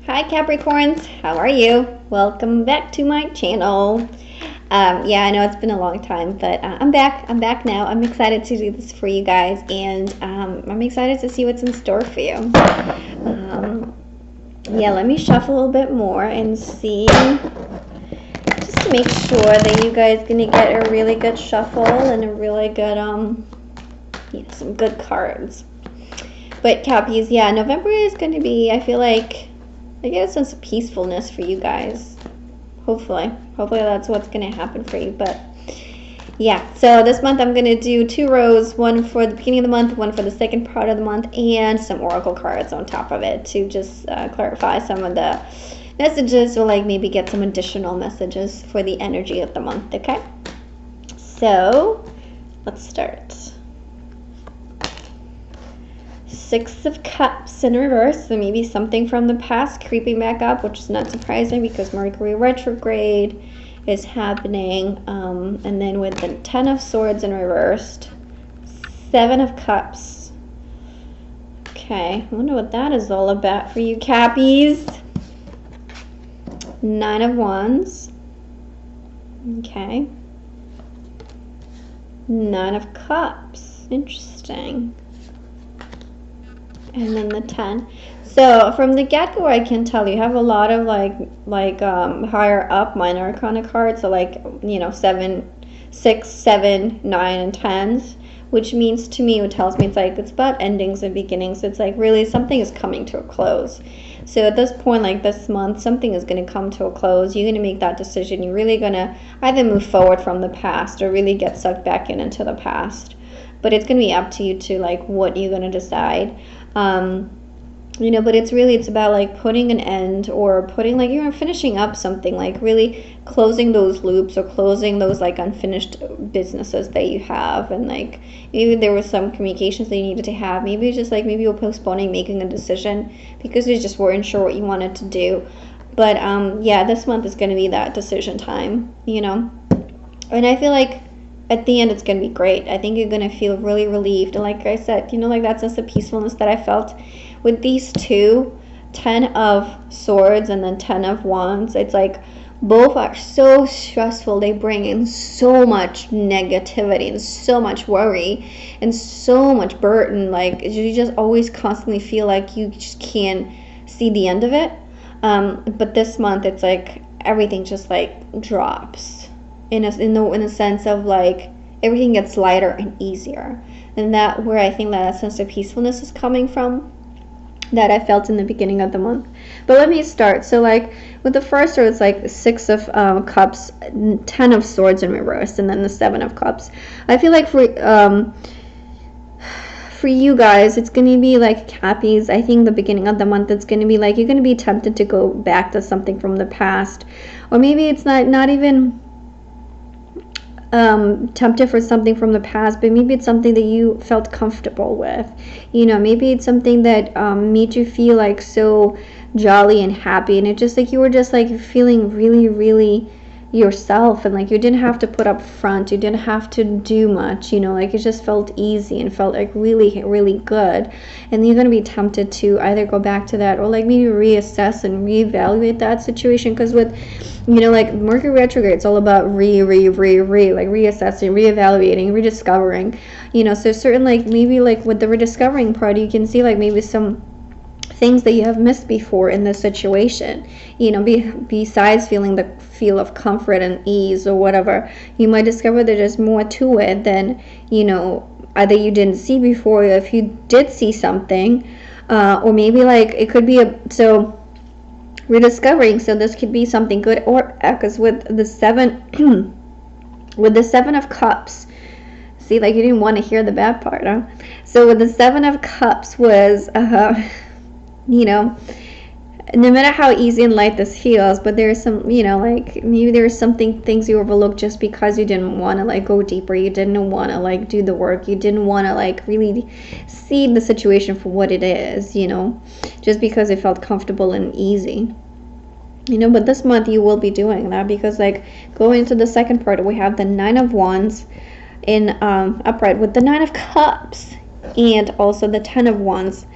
Hi Capricorns, how are you? Welcome back to my channel. Yeah, I know it's been a long time, but I'm back. I'm back now. I'm excited to do this for you guys, and I'm excited to see what's in store for you. Yeah, let me shuffle a little bit more and see, just to make sure that you guys gonna get a really good shuffle and a really good some good cards. But Capis, yeah, November is going to be, I feel like, I get a sense of peacefulness for you guys. Hopefully that's what's going to happen for you. But yeah, so this month I'm going to do 2 rows, one for the beginning of the month, one for the second part of the month, and some oracle cards on top of it to just clarify some of the messages, or like maybe get some additional messages for the energy of the month. Okay, so let's start. 6 of Cups in reverse, so maybe something from the past creeping back up, which is not surprising because Mercury retrograde is happening. And then with the 10 of Swords in reversed, 7 of Cups. Okay, I wonder what that is all about for you, Cappies. 9 of Wands. Okay. 9 of Cups. Interesting. And then the 10. So from the get-go, I can tell you have a lot of higher up minor arcana cards. So like, you know, 7, 6, 7, 9, and 10s, which means to me, it tells me it's about endings and beginnings. It's like really something is coming to a close. So at this point, like this month, something is going to come to a close. You're going to make that decision. You're really going to either move forward from the past or really get sucked back into the past. But it's going to be up to you to like what you're going to decide. You know, but it's about like putting an end, or putting like you're finishing up something, like really closing those loops or closing those like unfinished businesses that you have. And like maybe there was some communications that you needed to have. Maybe it's just like maybe you're postponing making a decision because you just weren't sure what you wanted to do. But yeah, this month is going to be that decision time, you know. And I feel like at the end it's going to be great. I think you're going to feel really relieved. And like I said, you know, like that sense of peacefulness that I felt with these two, 10 of Swords and then 10 of Wands. It's like both are so stressful. They bring in so much negativity and so much worry and so much burden. Like you just always constantly feel like you just can't see the end of it. But this month it's like everything just like drops. In a sense of like everything gets lighter and easier, and that where I think that sense of peacefulness is coming from, that I felt in the beginning of the month. But let me start. So like with the first row, it's like 6 of Cups, 10 of Swords in reverse, and then the 7 of Cups. I feel like for you guys, it's going to be like Cappies. I think the beginning of the month, it's going to be like you're going to be tempted to go back to something from the past, or maybe it's not even tempted for something from the past, but maybe it's something that you felt comfortable with. You know, maybe it's something that made you feel like so jolly and happy, and it just like you were just like feeling really, really yourself, and like you didn't have to put up front, you didn't have to do much, you know, like it just felt easy and felt like really, really good. And you're going to be tempted to either go back to that or like maybe reassess and reevaluate that situation, because with, you know, like Mercury retrograde, it's all about like reassessing, reevaluating, rediscovering, you know. So certain like maybe like with the rediscovering part, you can see like maybe some things that you have missed before in this situation, you know, besides feeling the feel of comfort and ease or whatever, you might discover that there's more to it than, you know, either you didn't see before, or if you did see something, or maybe like it could be so rediscovering. So this could be something good, or because with the 7 with the 7 of Cups, see, like you didn't want to hear the bad part, huh? So with the 7 of Cups was you know, no matter how easy and light this feels, but there's some, you know, like maybe there's things you overlooked just because you didn't want to like go deeper, you didn't want to like do the work, you didn't want to like really see the situation for what it is, you know, just because it felt comfortable and easy, you know. But this month you will be doing that, because like going to the second part, we have the 9 of Wands in upright with the 9 of Cups and also the 10 of Wands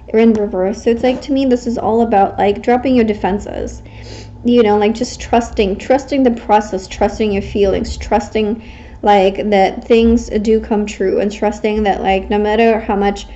in reverse. So it's like, to me, this is all about like dropping your defenses, like just trusting the process, trusting your feelings, trusting like that things do come true, and trusting that like no matter how much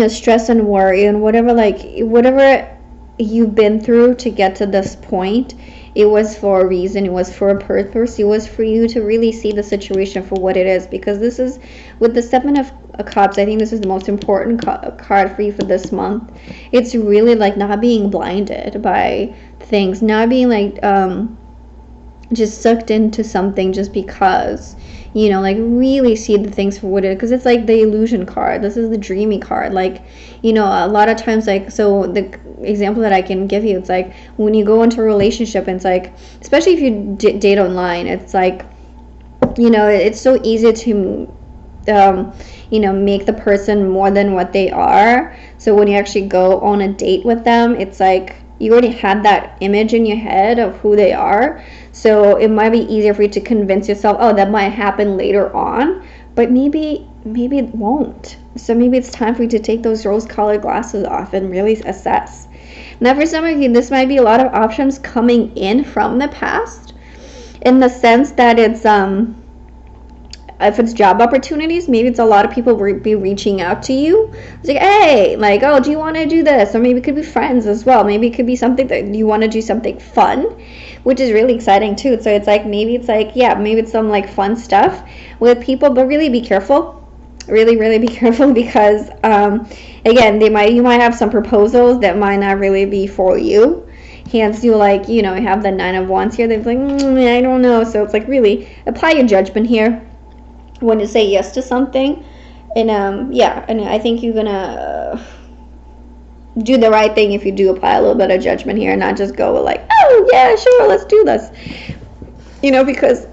stress and worry and whatever you've been through to get to this point, it was for a reason, it was for a purpose, it was for you to really see the situation for what it is. Because this is, with the Seven of Cups, I think this is the most important card for you for this month. It's really like not being blinded by things, not being like just sucked into something just because, like really see the things for what it is. Because it's like the illusion card, this is the dreamy card. Like, a lot of times, like, so the example that I can give you, it's like when you go into a relationship, and it's like, especially if you date online, it's like, it's so easy to make the person more than what they are. So when you actually go on a date with them, it's like you already had that image in your head of who they are. So it might be easier for you to convince yourself, oh, that might happen later on, but maybe it won't. So maybe it's time for you to take those rose-colored glasses off and really assess. Now, for some of you, this might be a lot of options coming in from the past, in the sense that it's if it's job opportunities, maybe it's a lot of people will be reaching out to you. It's like, hey, like, oh, do you want to do this? Or maybe it could be friends as well. Maybe it could be something that you want to do, something fun, which is really exciting too. So it's like, maybe it's some like fun stuff with people, but really be careful. Really, really be careful, because again, you might have some proposals that might not really be for you. Hence, you like, have the 9 of Wands here. They're like, I don't know. So it's like, really apply your judgment here when you say yes to something. And and I think you're gonna do the right thing if you do apply a little bit of judgment here, and not just go with like, oh yeah, sure, let's do this. Because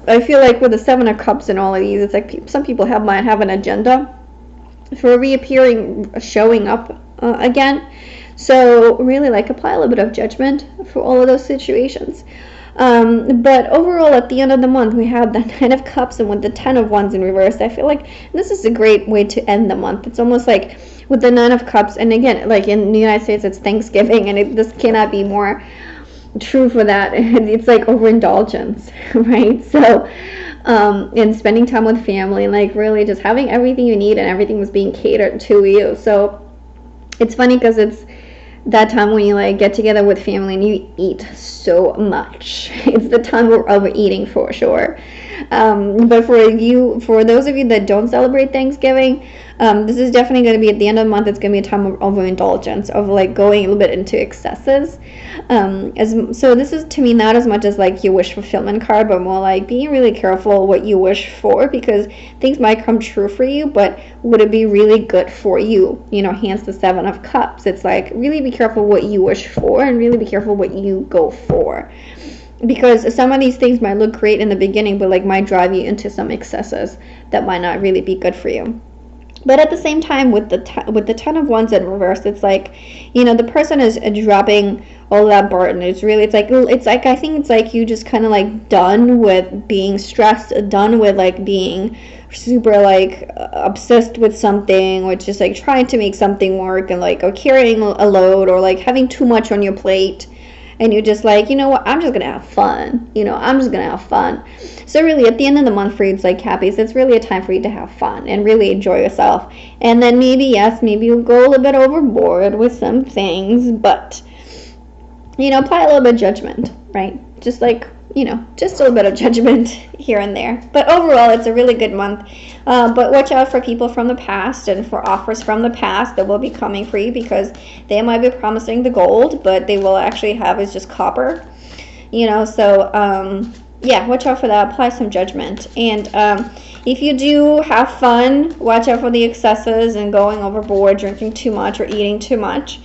I feel like with the 7 of Cups and all of these, it's like some people might have an agenda for reappearing, showing up again. So really, like, apply a little bit of judgment for all of those situations. But overall, at the end of the month, we have the 9 of Cups, and with the 10 of Wands in reverse, I feel like this is a great way to end the month. It's almost like with the 9 of Cups, and again, like in the United States, it's Thanksgiving, and this cannot be more true for that. It's like overindulgence, right? So and spending time with family, and like really just having everything you need, and everything was being catered to you. So it's funny because it's that time when you like get together with family and you eat so much. It's the time of overeating for sure. But for those of you that don't celebrate Thanksgiving, this is definitely going to be at the end of the month. It's going to be a time of overindulgence, of like going a little bit into excesses. So this is, to me, not as much as like your wish fulfillment card, but more like being really careful what you wish for, because things might come true for you, but would it be really good for you? Hence the 7 of Cups. It's like, really be careful what you wish for, and really be careful what you go for. Because some of these things might look great in the beginning, but like might drive you into some excesses that might not really be good for you. But at the same time, with the 10 of Wands in reverse, it's like, the person is dropping all that burden. It's like I think it's like you just kind of like done with being stressed, done with like being super like obsessed with something, or just like trying to make something work, and like, or carrying a load, or like having too much on your plate. And you're just like, what, I'm just going to have fun. I'm just going to have fun. So really, at the end of the month for you, it's like, Capis, it's really a time for you to have fun and really enjoy yourself. And then maybe you'll go a little bit overboard with some things, but, apply a little bit of judgment, right? Just like, just a little bit of judgment here and there. But overall, it's a really good month. But watch out for people from the past, and for offers from the past that will be coming for you, because they might be promising the gold, but they will actually have is just copper. So yeah, watch out for that. Apply some judgment. And if you do have fun, watch out for the excesses and going overboard, drinking too much or eating too much,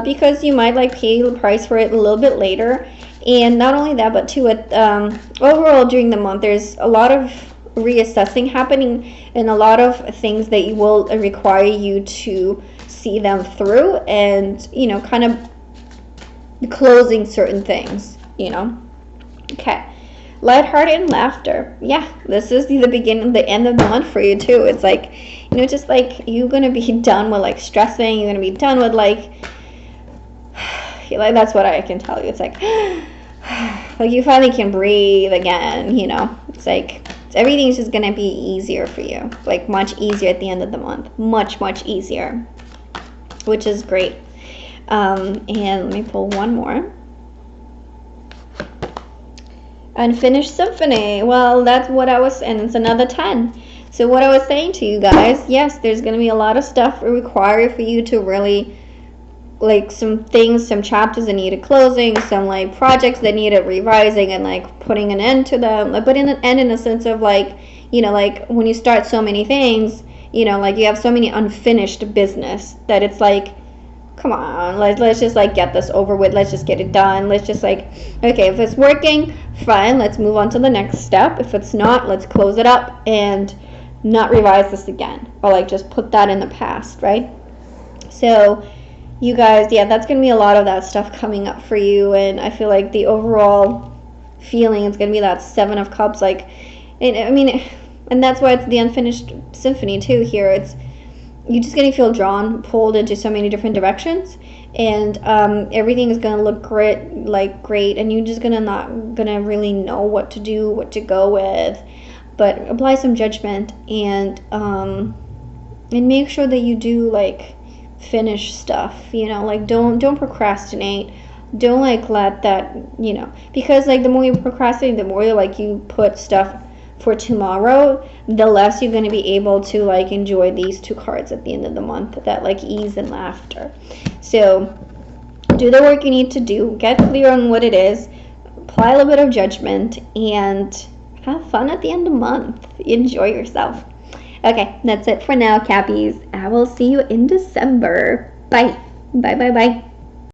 because you might like pay the price for it a little bit later. And not only that, but too, overall during the month, there's a lot of reassessing happening, and a lot of things that will require you to see them through, and kind of closing certain things. Okay. Lighthearted and laughter. Yeah, this is the beginning, the end of the month for you too. It's like, just like you're gonna be done with like stressing. You're gonna be done with like that's what I can tell you. It's like like you finally can breathe again. It's like everything's just gonna be easier for you, like much easier at the end of the month, much easier, which is great. And let me pull one more. Unfinished Symphony. Well, that's what I was, and it's another 10. So what I was saying to you guys, yes, there's going to be a lot of stuff required for you to really, like some things, some chapters that needed closing, some like projects that needed revising and like putting an end to them. Like putting an end in the sense of like, like when you start so many things, like you have so many unfinished business that it's like, come on, let's just like get this over with. Let's just get it done. Let's just like, okay, if it's working, fine, let's move on to the next step. If it's not, let's close it up and not revise this again, or like just put that in the past, right? So you guys, yeah, that's gonna be a lot of that stuff coming up for you. And I feel like the overall feeling is gonna be that 7 of Cups, like, and that's why it's the Unfinished Symphony too here. It's you're just going to feel drawn, pulled into so many different directions, and everything is going to look great, and you're just not gonna really know what to do, what to go with. But apply some judgment and make sure that you do like finish stuff. Like don't procrastinate. Don't like let that because like the more you procrastinate, the more you put stuff for tomorrow, the less you're going to be able to like enjoy these 2 cards at the end of the month, that like ease and laughter. So do the work you need to do, get clear on what it is, apply a little bit of judgment, and have fun at the end of the month. Enjoy yourself. Okay, that's it for now, Cappies. I will see you in December. Bye. Bye.